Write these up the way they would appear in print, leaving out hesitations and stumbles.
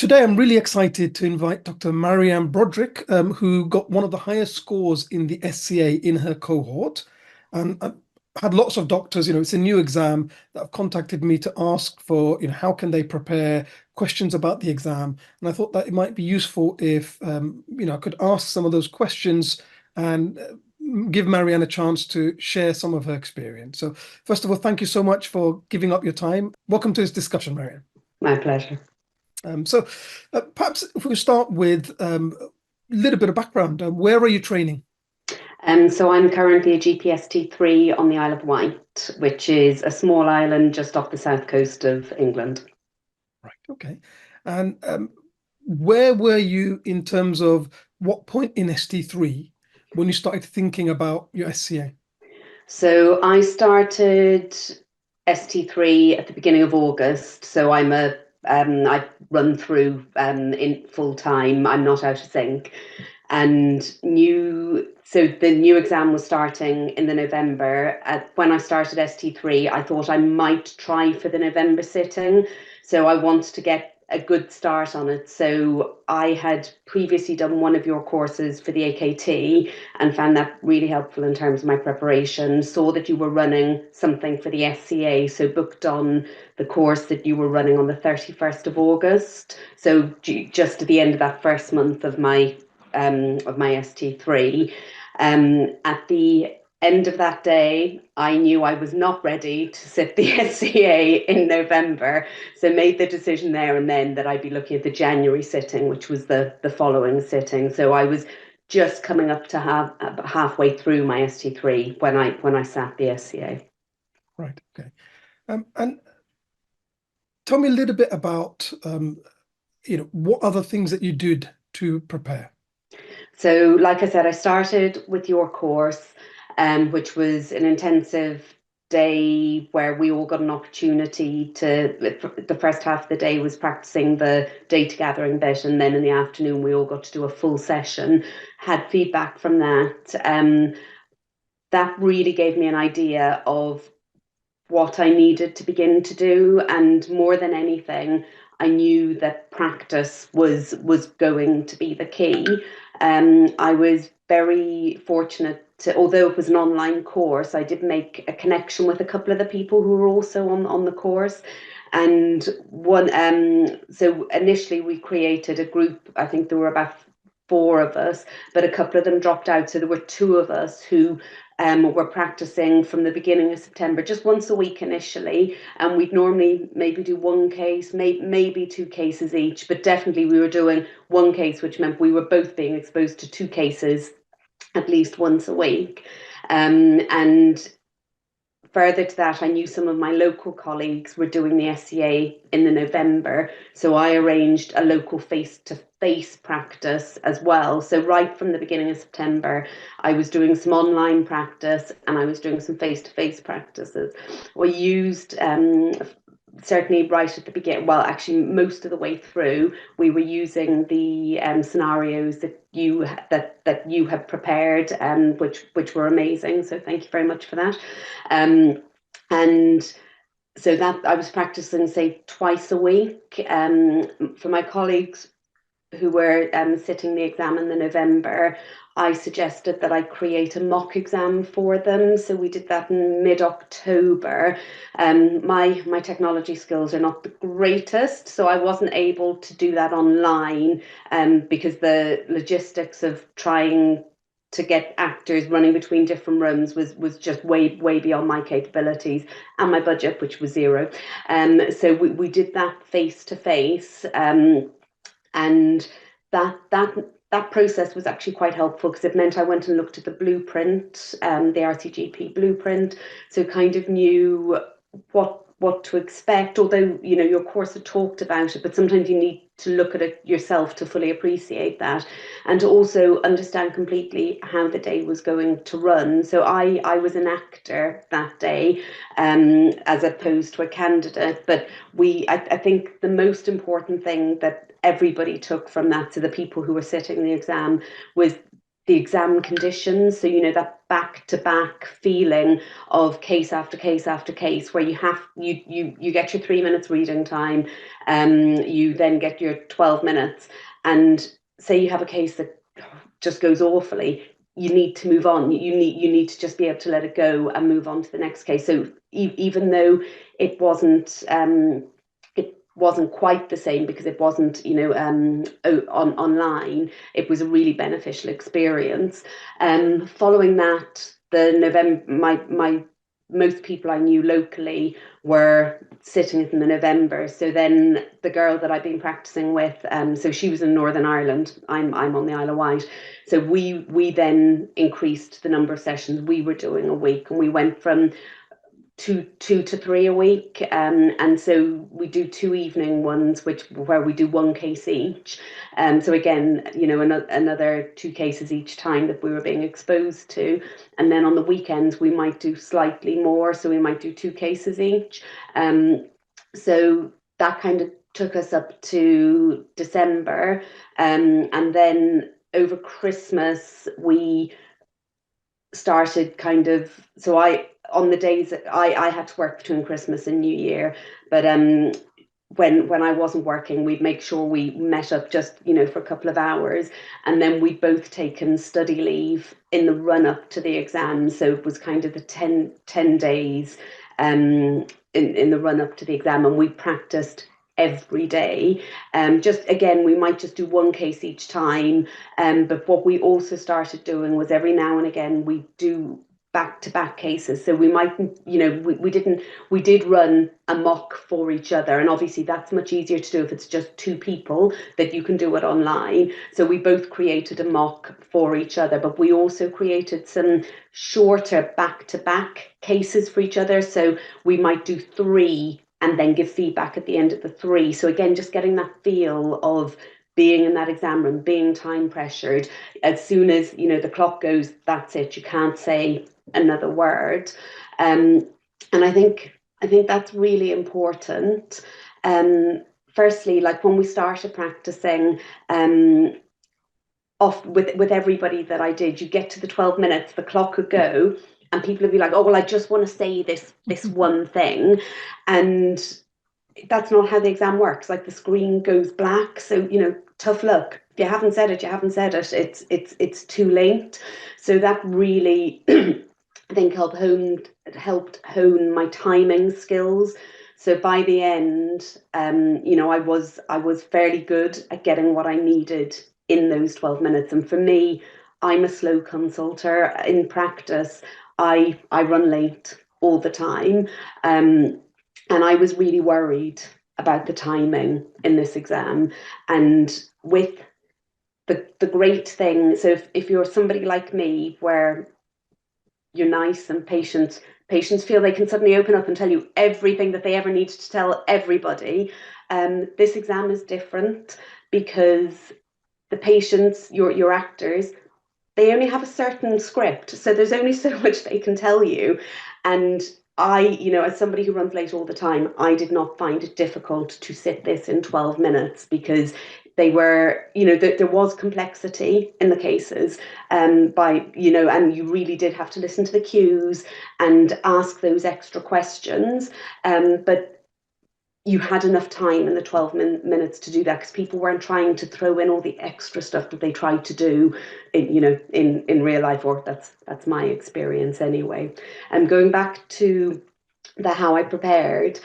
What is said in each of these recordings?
Today, I'm really excited to invite Dr. Marianne Broderick, who got one of the highest scores in the SCA in her cohort. And I've had lots of doctors, it's a new exam that have contacted me to ask for, how can they prepare, questions about the exam. And I thought that it might be useful if, I could ask some of those questions and give Marianne a chance to share some of her experience. So first of all, thank you so much for giving up your time. Welcome to this discussion, Marianne. My pleasure. Perhaps if we start with a little bit of background, where are you training? So I'm currently a GPST3 on the Isle of Wight, which is a small island just off the south coast of England. Right, okay. And where were you in terms of what point in ST3 when you started thinking about your SCA? So I started ST3 at the beginning of August. So I run through in full time. I'm not out of sync. So the new exam was starting in the November. When I started ST3, I thought I might try for the November sitting. So I wanted to get a good start on it. So I had previously done one of your courses for the AKT and found that really helpful in terms of my preparation. Saw that you were running something for the SCA, so booked on the course that you were running on the 31st of August. So just at the end of that first month of my ST3. At the end of that day, I knew I was not ready to sit the SCA in November, so made the decision there and then that I'd be looking at the January sitting, which was the following sitting. So I was just coming up to halfway through my ST3 when I sat the SCA. Right, okay. And tell me a little bit about, what other things that you did to prepare. So, like I said, I started with your course, which was an intensive day where we all got an opportunity the first half of the day was practicing the data gathering bit, and then in the afternoon we all got to do a full session, had feedback from that. That really gave me an idea of what I needed to begin to do. And more than anything, I knew that practice was going to be the key. I was very fortunate to, although it was an online course, I did make a connection with a couple of the people who were also on the course. And so initially we created a group. I think there were about four of us, but a couple of them dropped out. So there were two of us who were practicing from the beginning of September, just once a week initially. And we'd normally maybe do one case, maybe two cases each, but definitely we were doing one case, which meant we were both being exposed to two cases at least once a week. And further to that, I knew some of my local colleagues were doing the SCA in the November, so I arranged a local face-to-face practice as well. So right from the beginning of September, I was doing some online practice and I was doing some face-to-face practices. We used certainly right at the beginning, well, actually most of the way through, we were using the scenarios that you have prepared, which were amazing. So thank you very much for that. And so that I was practicing, say, twice a week. For my colleagues who were sitting the exam in the November, I suggested that I create a mock exam for them. So we did that in mid-October. My technology skills are not the greatest, so I wasn't able to do that online because the logistics of trying to get actors running between different rooms was just way beyond my capabilities and my budget, which was zero. So we did that face to face. And that process was actually quite helpful because it meant I went and looked at the blueprint, the RCGP blueprint, so kind of knew what to expect. Although your course had talked about it, but sometimes you need to look at it yourself to fully appreciate that, and to also understand completely how the day was going to run. So I was an actor that day, as opposed to a candidate. But I think the most important thing that everybody took from that, to the people who were sitting the exam, was the exam conditions. So, that back-to-back feeling of case after case after case, where you get your 3 minutes reading time, you then get your 12 minutes, and say you have a case that just goes awfully, you need to move on. You need to just be able to let it go and move on to the next case. So even though it wasn't quite the same, because it wasn't, online, it was a really beneficial experience. Following that, the November, my most people I knew locally were sitting in the November. So then the girl that I've been practicing with, so she was in Northern Ireland. I'm on the Isle of Wight. So we then increased the number of sessions we were doing a week, and we went from two to three a week, and so we do 2 evening ones, where we do one case each. So again, another 2 cases each time that we were being exposed to, and then on the weekends we might do slightly more, so we might do 2 cases each. So that kind of took us up to December, and then over Christmas we started kind of, so on the days that I had to work between Christmas and New Year, but when I wasn't working, we'd make sure we met up just, for a couple of hours, and then we'd both taken study leave in the run up to the exam. So it was kind of the 10 days in the run up to the exam, and we practiced every day. Just again, we might just do one case each time, but what we also started doing was every now and again we do back-to-back cases. So we might, we did run a mock for each other, and obviously that's much easier to do if it's just 2 people, that you can do it online. So we both created a mock for each other, but we also created some shorter back-to-back cases for each other. So we might do 3 and then give feedback at the end of the 3. So again, just getting that feel of being in that exam room, being time pressured. As soon as the clock goes, that's it. You can't say another word. And I think that's really important. Firstly, like when we started practicing, off with everybody that I did, you get to the 12 minutes, the clock would go, and people would be like, oh, well, I just want to say this one thing. And that's not how the exam works. Like, the screen goes black. So, tough luck. If you haven't said it, you haven't said it. It's too late. So that really, I think, helped hone my timing skills. So by the end, I was fairly good at getting what I needed in those 12 minutes. And for me, I'm a slow consulter. In practice, I run late all the time. And I was really worried about the timing in this exam. And with the great thing, so if you're somebody like me, where you're nice and patients feel they can suddenly open up and tell you everything that they ever needed to tell everybody, this exam is different, because the patients, your actors, they only have a certain script, so there's only so much they can tell you. And I, as somebody who runs late all the time, I did not find it difficult to sit this in 12 minutes, because they were, there was complexity in the cases, and you really did have to listen to the cues and ask those extra questions. But you had enough time in the 12 minutes to do that, because people weren't trying to throw in all the extra stuff that they tried to do in real life, or that's my experience anyway. And going back to the how I prepared,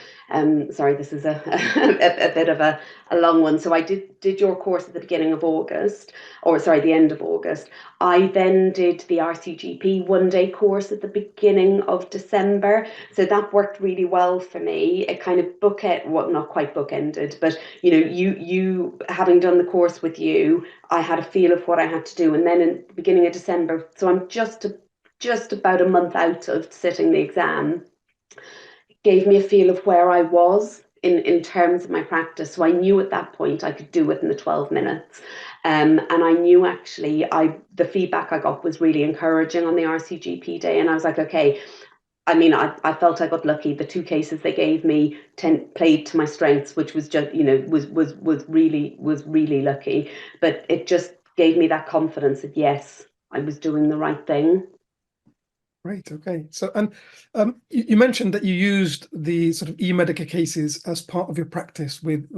sorry, this is a bit of a long one. So I did your course at the beginning of August, or sorry, the end of August. I then did the RCGP 1-day course at the beginning of December. So that worked really well for me. It kind of well, not quite bookended, but you having done the course with you, I had a feel of what I had to do. And then in the beginning of December, so I'm just about a month out of sitting the exam, gave me a feel of where I was in terms of my practice. So I knew at that point I could do it in the 12 minutes. And I knew, actually, the feedback I got was really encouraging on the RCGP day. And I was like, okay, I mean, I felt I got lucky. The 2 cases they gave me played to my strengths, which was just, was really lucky. But it just gave me that confidence that, yes, I was doing the right thing. Great. Okay. So, and you mentioned that you used the sort of e-Medica cases as part of your practice with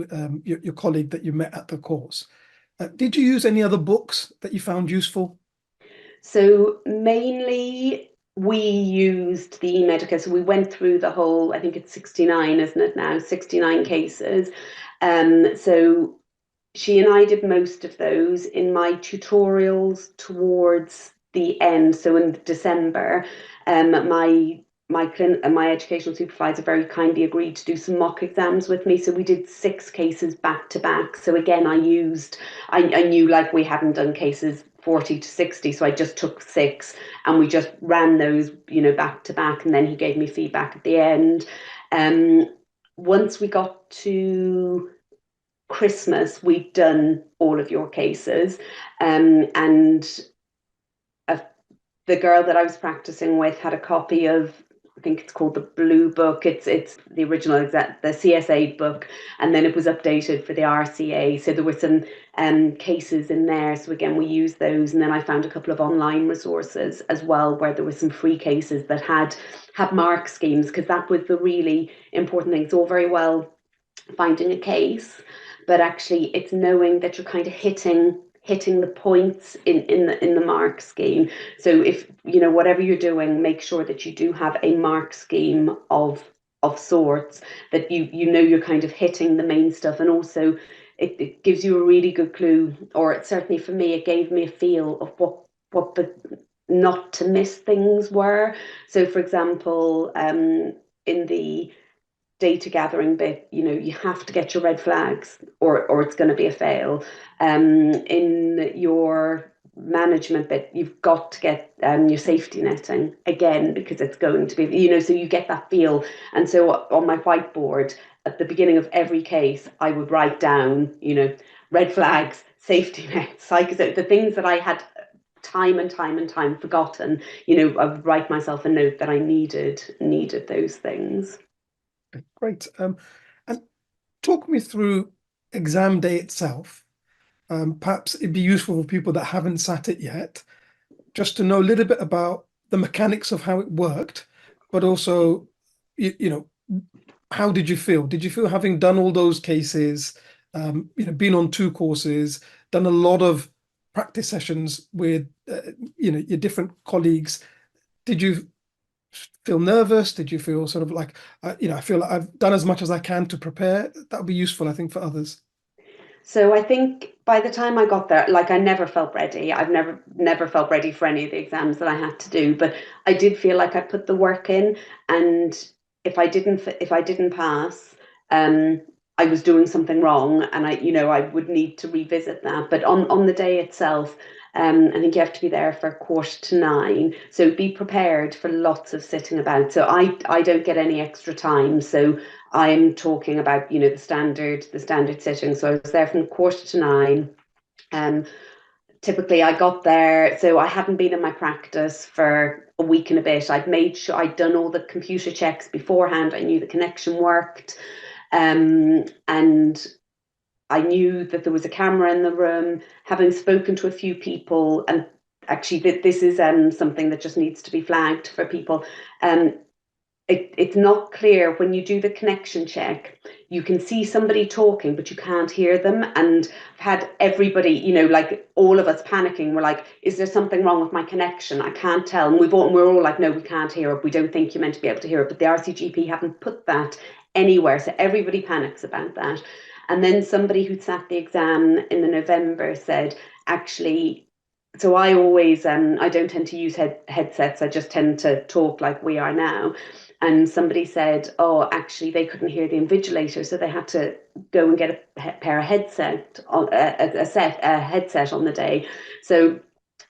your colleague that you met at the course. Did you use any other books that you found useful? So mainly we used the eMedica. So we went through the whole, I think it's 69, isn't it now? 69 cases. So she and I did most of those in my tutorials towards the end. So in December, my educational supervisor very kindly agreed to do some mock exams with me. So we did 6 cases back to back. So again, I knew like we hadn't done cases 40 to 60, so I just took 6 and we just ran those, back to back, and then he gave me feedback at the end. Um, Once we got to Christmas, we'd done all of your cases, and a, the girl that I was practicing with had a copy of, I think it's called the Blue Book. It's the original the CSA book, and then it was updated for the RCA. So there were some cases in there. So again, we used those, and then I found a couple of online resources as well, where there were some free cases that had mark schemes, because that was the really important thing. It's all very well finding a case, but actually it's knowing that you're kind of hitting the points in the mark scheme. So if whatever you're doing, make sure that you do have a mark scheme of sorts, that you're kind of hitting the main stuff. And also it gives you a really good clue, or it, certainly for me, it gave me a feel of what the not to miss things were. So for example, in the data gathering bit, you have to get your red flags, or it's going to be a fail. In your management bit, you've got to get your safety netting again, because it's going to be, so you get that feel. And so on my whiteboard at the beginning of every case, I would write down, red flags, safety nets, the things that I had time and time and time forgotten. I would write myself a note that I needed those things. Great. And talk me through exam day itself. Perhaps it'd be useful for people that haven't sat it yet, just to know a little bit about the mechanics of how it worked, but also, how did you feel? Did you feel, having done all those cases, been on 2 courses, done a lot of practice sessions with, your different colleagues, did you feel nervous? Did you feel sort of like, I feel like I've done as much as I can to prepare? That would be useful, I think, for others. So I think by the time I got there, like, I never felt ready. I've never felt ready for any of the exams that I had to do, but I did feel like I put the work in, and if I didn't pass, um, I was doing something wrong, and I would need to revisit that. But on the day itself, I think you have to be there for 8:45. So be prepared for lots of sitting about. So I don't get any extra time. So I'm talking about, the standard sitting. So I was there from 8:45. Um, Typically I got there, so I hadn't been in my practice for a week and a bit. I'd made sure I'd done all the computer checks beforehand. I knew the connection worked, and I knew that there was a camera in the room. Having spoken to a few people, and actually this is something that just needs to be flagged for people. Um, it's not clear when you do the connection check. You can see somebody talking, but you can't hear them. And I've had everybody, like all of us panicking. We're like, is there something wrong with my connection? I can't tell. And we're all like, no, we can't hear it. We don't think you're meant to be able to hear it. But the RCGP haven't put that anywhere. So everybody panics about that. And then somebody who sat the exam in the November said, actually, so I always, I don't tend to use headsets. I just tend to talk like we are now. And somebody said, oh, actually, they couldn't hear the invigilator, so they had to go and get a pair of headset, a headset on the day. So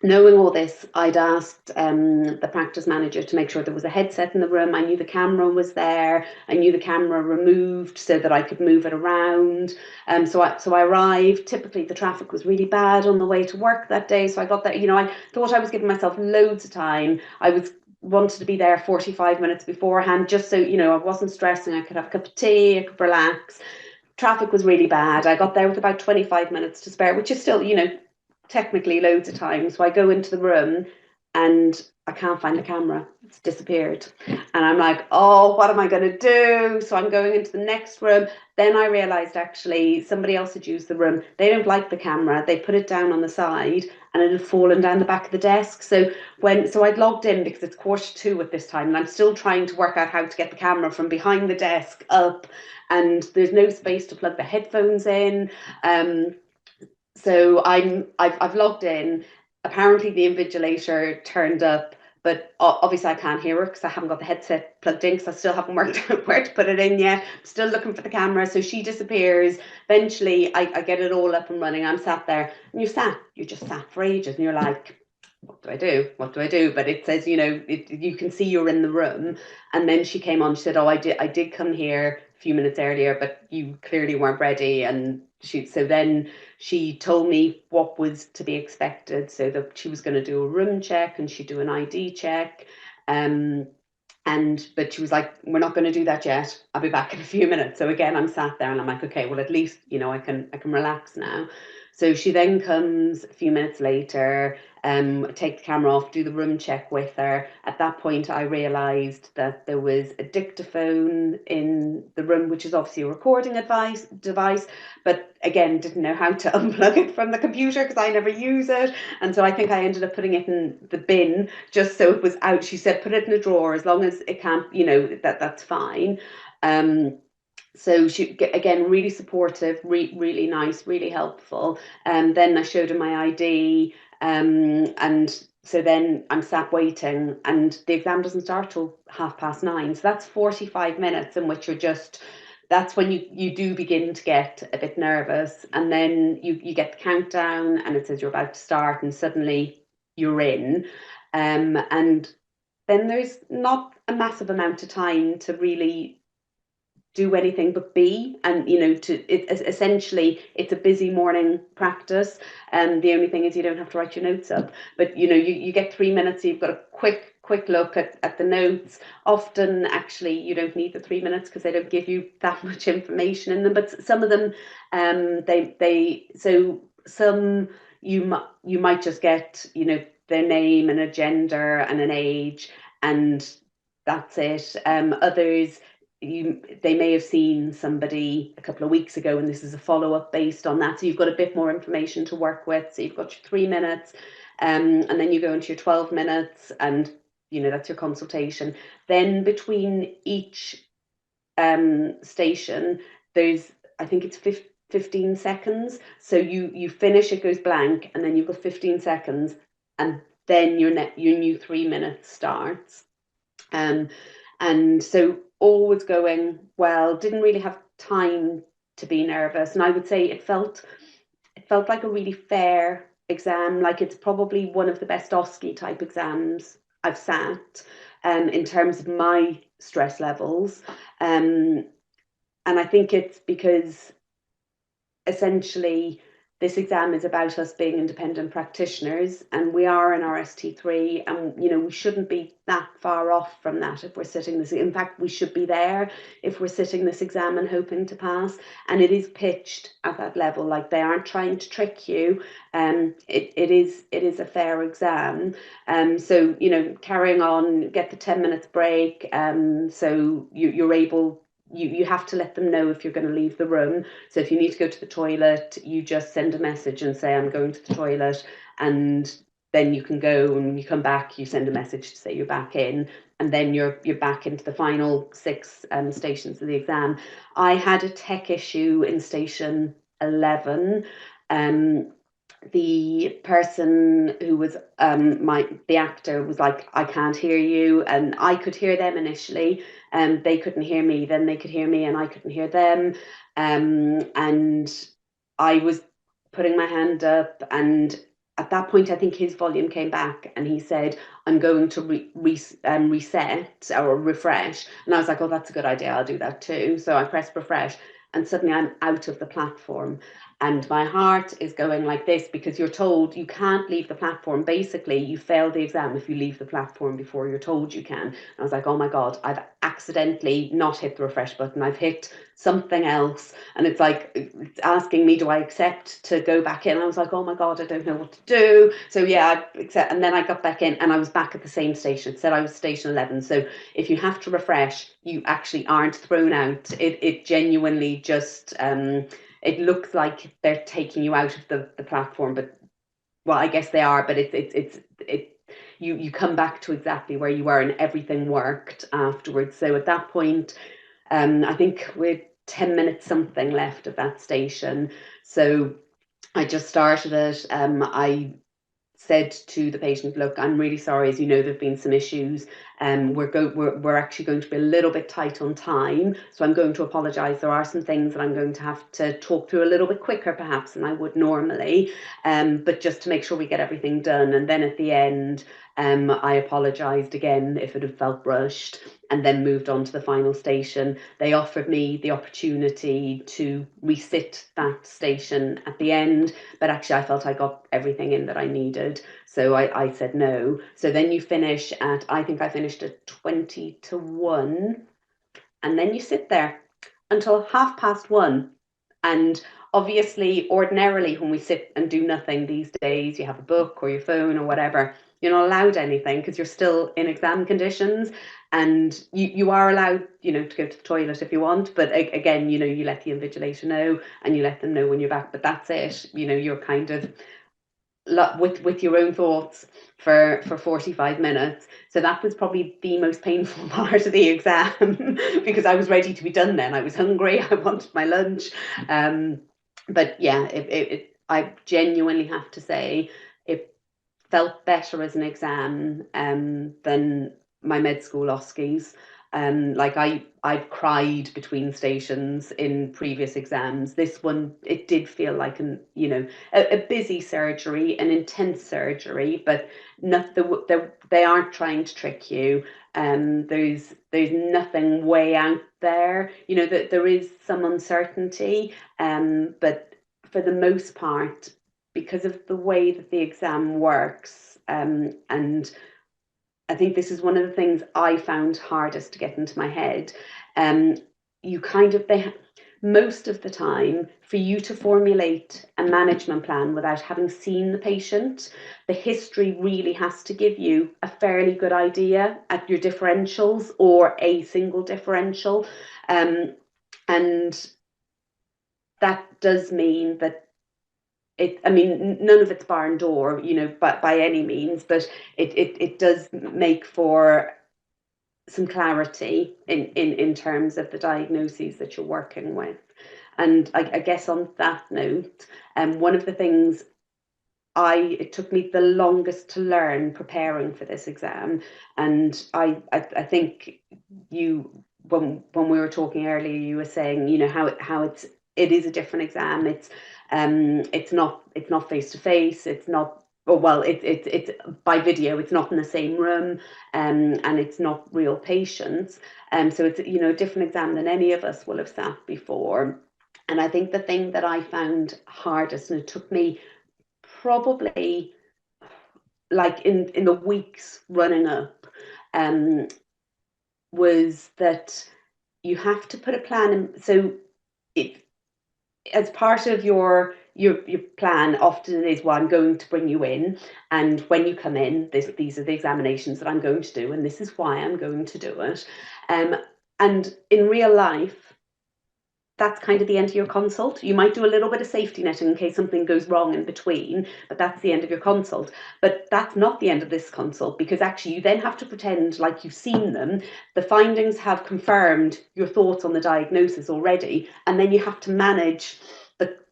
knowing all this, I'd asked the practice manager to make sure there was a headset in the room. I knew the camera was there. I knew the camera removed so that I could move it around. So I arrived. Typically, the traffic was really bad on the way to work that day. So I got there. I thought I was giving myself loads of time. I wanted to be there 45 minutes beforehand, just so I wasn't stressing. I could have a cup of tea. I could relax. Traffic was really bad. I got there with about 25 minutes to spare, which is still technically loads of times. So I go into the room and I can't find the camera. It's disappeared. And I'm like, oh, what am I going to do? So I'm going into the next room. Then I realized actually somebody else had used the room. They don't like the camera. They put it down on the side and it had fallen down the back of the desk. So I'd logged in because it's 1:45 at this time and I'm still trying to work out how to get the camera from behind the desk up, and there's no space to plug the headphones in. So I've logged in. Apparently the invigilator turned up, but obviously I can't hear her because I haven't got the headset plugged in because I still haven't worked out where to put it in yet. Still looking for the camera. So she disappears. Eventually I get it all up and running. I'm sat there and you just sat for ages and you're like, what do I do? What do I do? But it says, you can see you're in the room. And then she came on, she said, oh, I did come here a few minutes earlier, but you clearly weren't ready. And so then she told me what was to be expected. So that she was going to do a room check and she'd do an ID check. But she was like, we're not going to do that yet. I'll be back in a few minutes. So again, I'm sat there and I'm like, okay, well, at least, I can relax now. So she then comes a few minutes later, take the camera off, do the room check with her. At that point, I realised that there was a dictaphone in the room, which is obviously a recording device, but again, didn't know how to unplug it from the computer because I never use it. And so I think I ended up putting it in the bin just so it was out. She said, put it in a drawer as long as it can't, that's fine. So she, again, really supportive, really nice, really helpful. Then I showed her my ID, and so then I'm sat waiting, and the exam doesn't start till 9:30. So that's 45 minutes in which that's when you do begin to get a bit nervous, and then you get the countdown, and it says you're about to start, and suddenly you're in, and then there's not a massive amount of time to really do anything but be, and essentially it's a busy morning practice, and the only thing is you don't have to write your notes up, but you get 3 minutes, so you've got a quick look at the notes. Often actually you don't need the 3 minutes because they don't give you that much information in them, but some of them some you might just get their name and a gender and an age, and that's it. Others, they may have seen somebody a couple of weeks ago and this is a follow-up based on that, so you've got a bit more information to work with. So you've got your 3 minutes, and then you go into your 12 minutes, and that's your consultation. Then between each station there's, I think it's 15 seconds, so you finish, it goes blank, and then you've got 15 seconds, and then your new 3 minutes starts. And so all was going well, didn't really have time to be nervous, and I would say it felt like a really fair exam. Like, it's probably one of the best OSCE type exams I've sat, in terms of my stress levels, and I think it's because essentially this exam is about us being independent practitioners, and we are in our ST3, and we shouldn't be that far off from that if we're sitting this. In fact, we should be there if we're sitting this exam and hoping to pass. And it is pitched at that level, like they aren't trying to trick you. It is a fair exam. So carrying on, get the 10 minutes break. So you're able. You have to let them know if you're going to leave the room. So if you need to go to the toilet, you just send a message and say, I'm going to the toilet, and then you can go, and when you come back, you send a message to say you're back in, and then you're back into the final 6 stations of the exam. I had a tech issue in station 11. The person who was the actor was like, I can't hear you, and I could hear them initially, and they couldn't hear me, then they could hear me and I couldn't hear them, and I was putting my hand up, and at that point I think his volume came back and he said, I'm going to reset or refresh, and I was like, oh, that's a good idea, I'll do that too. So I pressed refresh, and suddenly I'm out of the platform. And my heart is going like this because you're told you can't leave the platform. Basically, you fail the exam if you leave the platform before you're told you can. And I was like, oh my God, I've accidentally not hit the refresh button. I've hit something else. And it's like, it's asking me, do I accept to go back in? And I was like, oh my God, I don't know what to do. So yeah, I accept. And then I got back in and I was back at the same station. It said I was station 11. So if you have to refresh, you actually aren't thrown out. It genuinely just, it looks like they're taking you out of the platform, but well, I guess they are, but you come back to exactly where you were and everything worked afterwards. So at that point, I think we're 10 minutes something left of that station. So I just started it. I said to the patient, look, I'm really sorry, as you know, there've been some issues. We're actually going to be a little bit tight on time, so I'm going to apologise. There are some things that I'm going to have to talk through a little bit quicker perhaps than I would normally, but just to make sure we get everything done. And then at the end, I apologised again if it had felt rushed, and then moved on to the final station. They offered me the opportunity to resit that station at the end, but actually I felt I got everything in that I needed. So I said no. So then you finish at, I think I finished at 20 to 1, and then you sit there until 1:30. And obviously, ordinarily, when we sit and do nothing these days, you have a book or your phone or whatever, you're not allowed anything because you're still in exam conditions. And you are allowed, to go to the toilet if you want. But again, you let the invigilator know and you let them know when you're back. But that's it. You're kind of with your own thoughts for 45 minutes. So that was probably the most painful part of the exam because I was ready to be done then. I was hungry. I wanted my lunch. But yeah, I genuinely have to say it felt better as an exam than my med school OSCEs. Like I've cried between stations in previous exams. This one, it did feel like a busy surgery, an intense surgery, but not they aren't trying to trick you. There's nothing way out there. That there is some uncertainty, but for the most part, because of the way that the exam works, and I think this is one of the things I found hardest to get into my head. You kind of most of the time, for you to formulate a management plan without having seen the patient, the history really has to give you a fairly good idea at your differentials or a single differential. And that does mean that none of it's barn door, but by any means, but it does make for some clarity in terms of the diagnoses that you're working with. And I guess on that note, one of the things it took me the longest to learn preparing for this exam, and I think when we were talking earlier, you were saying how it is a different exam. It's not face to face. It's not. Oh, well, it's by video. It's not in the same room, and it's not real patients. So it's a different exam than any of us will have sat before. And I think the thing that I found hardest, and it took me probably like in the weeks running up, was that you have to put a plan in. So it as part of your plan, often it is, well, I'm going to bring you in, and when you come in, these are the examinations that I'm going to do, and this is why I'm going to do it. And in real life, that's kind of the end of your consult. You might do a little bit of safety netting in case something goes wrong in between, but that's the end of your consult. But that's not the end of this consult, because actually you then have to pretend like you've seen them. The findings have confirmed your thoughts on the diagnosis already, and then you have to manage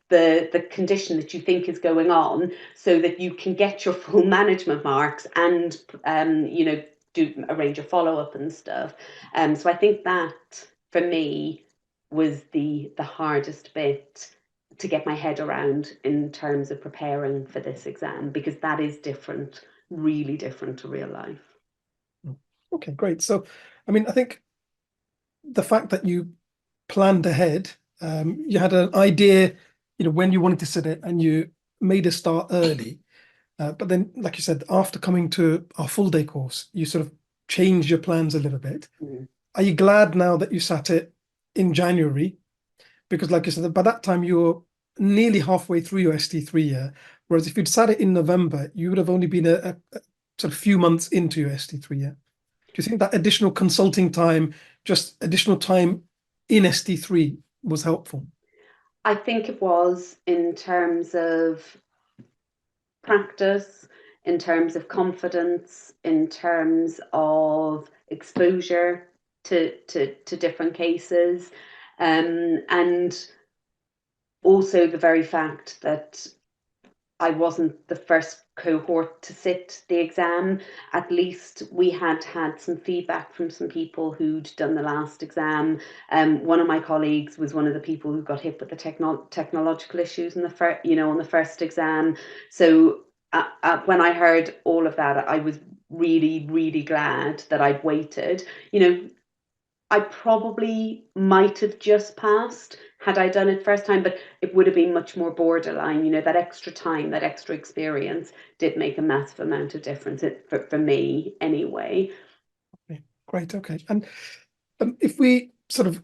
the condition that you think is going on so that you can get your full management marks and arrange a follow-up and stuff. So I think that for me was the hardest bit to get my head around in terms of preparing for this exam, because that is different, really different to real life. Okay, great. So, I think the fact that you planned ahead, you had an idea when you wanted to sit it and you made a start early, but then, like you said, after coming to our full day course, you sort of changed your plans a little bit. Mm. Are you glad now that you sat it in January? Because, like you said, by that time you were nearly halfway through your ST3 year. Whereas if you'd sat it in November, you would have only been a sort of few months into your ST3 year. Do you think that additional consulting time, just additional time in ST3 was helpful? I think it was, in terms of practice, in terms of confidence, in terms of exposure to different cases, and also the very fact that I wasn't the first cohort to sit the exam. At least we had had some feedback from some people who'd done the last exam. One of my colleagues was one of the people who got hit with the technological issues in the on the first exam. So when I heard all of that, I was really, really glad that I'd waited. I probably might have just passed had I done it first time, but it would have been much more borderline. That extra time, that extra experience did make a massive amount of difference for me anyway. Okay, great. Okay. And if we sort of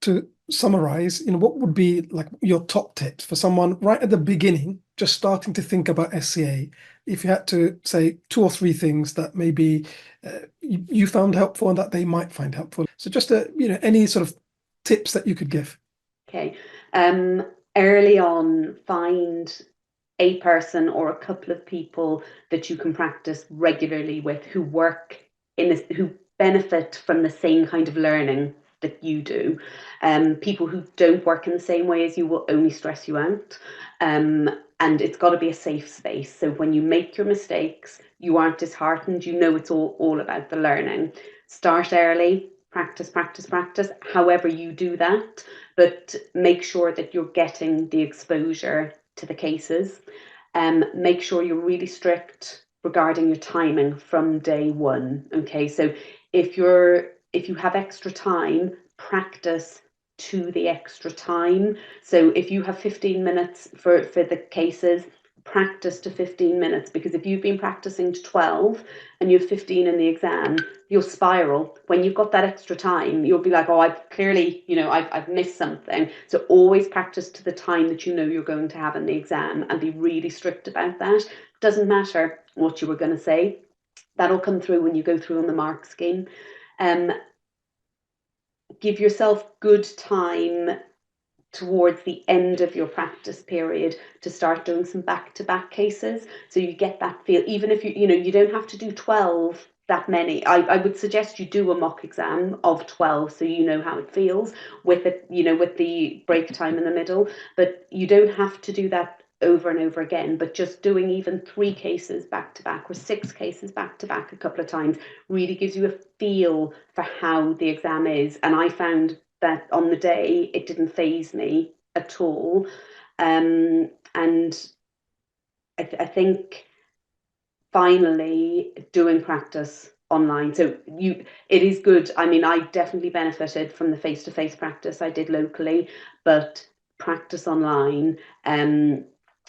to summarize, what would be like your top tips for someone right at the beginning, just starting to think about SCA? If you had to say two or three things that maybe you found helpful and that they might find helpful. So just any sort of tips that you could give. Okay. Early on, find a person or a couple of people that you can practice regularly with, who work who benefit from the same kind of learning that you do. People who don't work in the same way as you will only stress you out. And it's got to be a safe space. So when you make your mistakes, you aren't disheartened. It's all about the learning. Start early, practice, practice, practice, however you do that, but make sure that you're getting the exposure to the cases. Make sure you're really strict regarding your timing from day one. Okay, so if you have extra time, practice to the extra time. So if you have 15 minutes for the cases, practice to 15 minutes, because if you've been practicing to 12 and you have 15 in the exam, you'll spiral. When you've got that extra time, you'll be like, oh, I've clearly, I've missed something. So always practice to the time that you're going to have in the exam, and be really strict about that. Doesn't matter what you were going to say. That'll come through when you go through on the mark scheme. Give yourself good time towards the end of your practice period to start doing some back-to-back cases, so you get that feel. Even if you don't have to do 12 that many. I would suggest you do a mock exam of 12, so you know how it feels with it, with the break time in the middle. But you don't have to do that over and over again. But just doing even 3 cases back to back or 6 cases back to back a couple of times really gives you a feel for how the exam is. And I found that on the day it didn't faze me at all. And I think finally doing practice online. So it is good. I mean, I definitely benefited from the face-to-face practice I did locally, but practice online,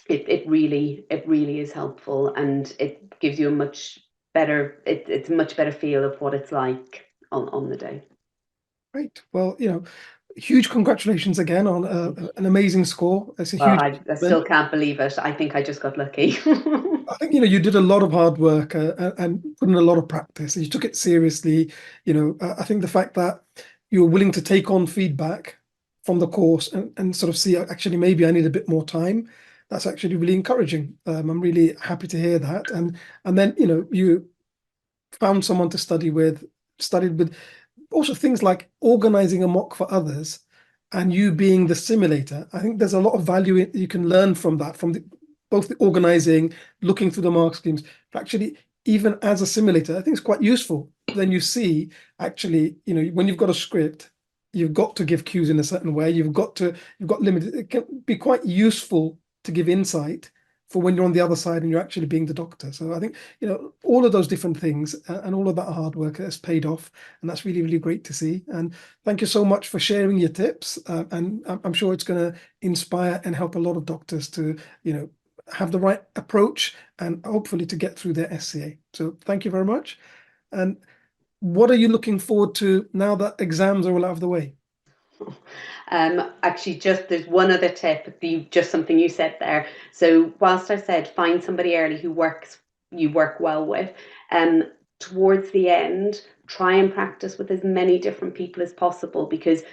it really is helpful, and it gives you a much better, it's a much better feel of what it's like on the day. Great. Well, huge congratulations again on an amazing score. It's a Well, huge I still achievement. can't believe it. I think I just got lucky. I think you did a lot of hard work and put in a lot of practice. You took it seriously. I think the fact that you were willing to take on feedback from the course and sort of see actually maybe I need a bit more time. That's actually really encouraging. I'm really happy to hear that. And then you found someone to studied with also things like organizing a mock for others and you being the simulator. I think there's a lot of value you can learn from that, from both the organizing, looking through the mark schemes, but actually even as a simulator, I think it's quite useful. Then you see actually, when you've got a script, you've got to give cues in a certain way. You've got limited. It can be quite useful to give insight for when you're on the other side and you're actually being the doctor. So I think, you know, all of those different things and all of that hard work has paid off. And that's really, really great to see. And thank you so much for sharing your tips. And I'm sure it's going to inspire and help a lot of doctors to, you know, have the right approach and hopefully to get through their SCA. So thank you very much. And what are you looking forward to now that exams are all out of the way? Actually, just there's one other tip, just something you said there. So whilst I said find somebody early who you work well with, towards the end, try and practice with as many different people as possible, because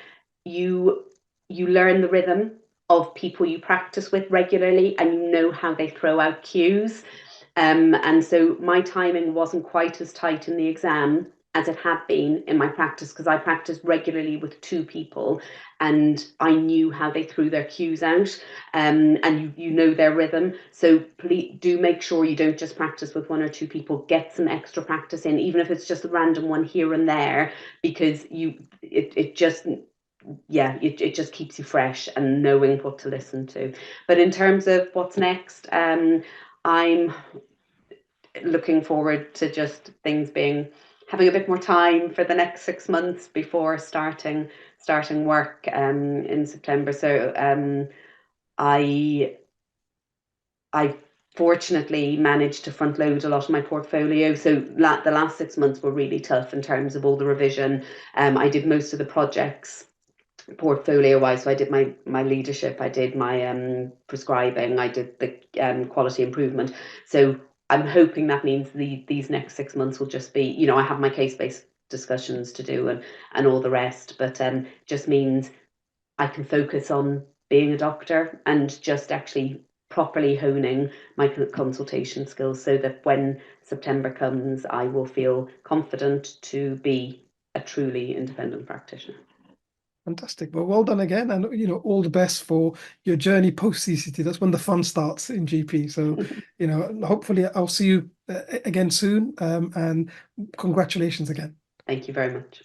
you you learn the rhythm of people you practice with regularly, and you know how they throw out cues. And so my timing wasn't quite as tight in the exam as it had been in my practice, because I practiced regularly with two people and I knew how they threw their cues out, and you know their rhythm. So please do make sure you don't just practice with one or two people. Get some extra practice in, even if it's just a random one here and there, because it just, yeah, it just keeps you fresh and knowing what to listen to. But in terms of what's next, I'm looking forward to just things being, having a bit more time for the next 6 months before starting work in September. So I fortunately managed to front load a lot of my portfolio. So the last 6 months were really tough in terms of all the revision. I did most of the projects portfolio wise. So I did my leadership, I did my prescribing, I did the quality improvement. So I'm hoping that means these next 6 months will just be, you know, I have my case-based discussions to do and all the rest, but just means I can focus on being a doctor and just actually properly honing my consultation skills, so that when September comes, I will feel confident to be a truly independent practitioner. Fantastic. Well done again. And, you know, all the best for your journey post CCT. That's when the fun starts in GP. So, you know, hopefully I'll see you again soon. And congratulations again. Thank you very much.